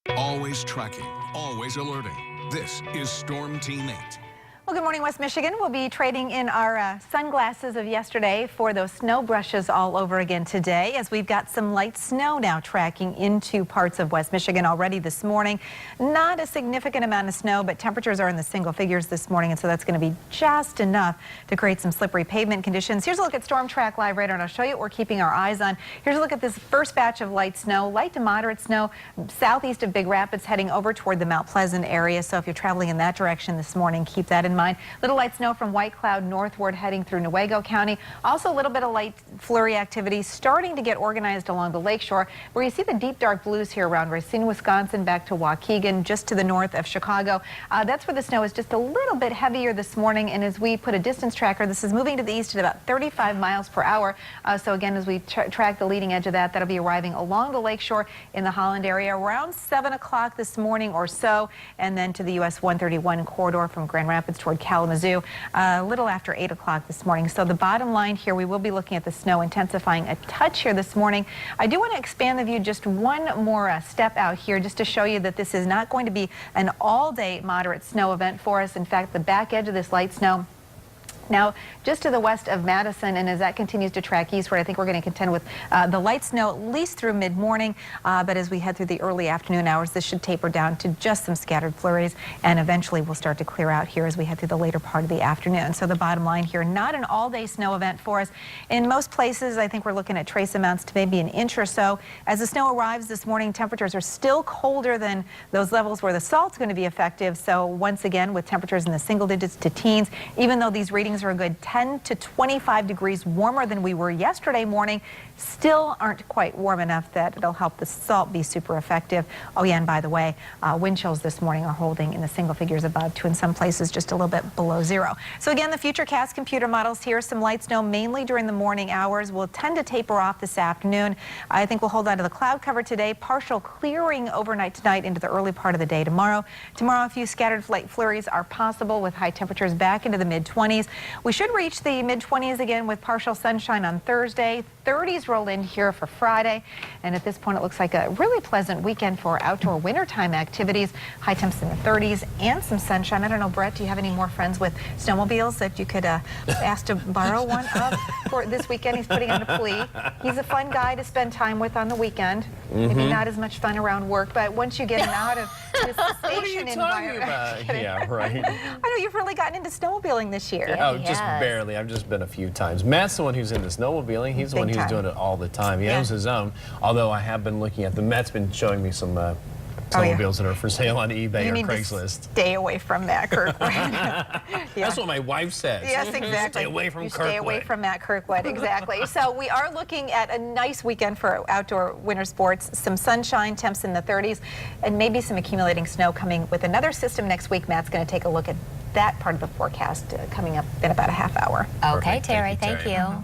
Always tracking, always alerting. This is Storm Team 8. Well, good morning, West Michigan. We'll be trading in our sunglasses of yesterday for those snow brushes all over again today, as we've got some light snow now tracking into parts of West Michigan already this morning. Not a significant amount of snow, but temperatures are in the single figures this morning, and so that's going to be just enough to create some slippery pavement conditions. Here's a look at Storm Track Live Radar, and I'll show you what we're keeping our eyes on. Here's a look at this first batch of light snow, light to moderate snow, southeast of Big Rapids, heading over toward the Mount Pleasant area. So if you're traveling in that direction this morning, keep that in mind. Little light snow from White Cloud northward heading through Newaygo County. Also a little bit of light flurry activity starting to get organized along the lakeshore, where you see the deep dark blues here around Racine, Wisconsin, back to Waukegan, just to the north of Chicago. That's where the snow is just a little bit heavier this morning, and as we put a distance tracker, this is moving to the east at about 35 miles per hour. So again, as we track the leading edge of that, that'll be arriving along the lakeshore in the Holland area around 7 o'clock this morning or so, and then to the US 131 corridor from Grand Rapids toward Kalamazoo a little after 8 o'clock this morning. So the bottom line here, we will be looking at the snow intensifying a touch here this morning. I do want to expand the view just one more step out here, just to show you that this is not going to be an all-day moderate snow event for us. In fact, the back edge of this light snow now just to the west of Madison, and as that continues to track eastward, I think we're going to contend with the light snow at least through mid-morning, but as we head through the early afternoon hours, this should taper down to just some scattered flurries, and eventually we'll start to clear out here as we head through the later part of the afternoon. So the bottom line here, not an all-day snow event for us. In most places, I think we're looking at trace amounts to maybe an inch or so. As the snow arrives this morning, temperatures are still colder than those levels where the salt's going to be effective. So once again, with temperatures in the single digits to teens, even though these readings are a good 10 to 25 degrees warmer than we were yesterday morning, still aren't quite warm enough that it'll help the salt be super effective. Oh yeah, and by the way, wind chills this morning are holding in the single figures above to in some places just a little bit below zero. So again, the Futurecast computer models here, some light snow mainly during the morning hours, will tend to taper off this afternoon. I think we'll hold on to the cloud cover today, partial clearing overnight tonight into the early part of the day tomorrow. Tomorrow, a few scattered light flurries are possible with high temperatures back into the mid-20s. We should reach the mid-20s again with partial sunshine on Thursday. 30s roll in here for Friday, and at this point it looks like a really pleasant weekend for outdoor wintertime activities. High temps in the 30s and some sunshine. I don't know, Brett, do you have any more friends with snowmobiles that you could ask to borrow one of for this weekend? He's putting out a plea. He's a fun guy to spend time with on the weekend. Maybe not as much fun around work, but once you get him out of this station environment. Yeah, right. I know you've really gotten into snowmobiling this year. Oh, just barely. I've just been a few times. Matt's the one who's into snowmobiling. He's the one who's doing it all the time. He owns his own. Although I have been looking at them. Matt's been showing me some snowmobiles that are for sale on eBay or Craigslist. Stay away from Matt Kirkwood. That's what my wife says. Yes, exactly. Stay away from Kirkwood. Stay away from Matt Kirkwood, exactly. So we are looking at a nice weekend for outdoor winter sports. Some sunshine, temps in the 30s, and maybe some accumulating snow coming with another system next week. Matt's going to take a look at that part of the forecast coming up in about a half hour. Okay, Terry, thank you.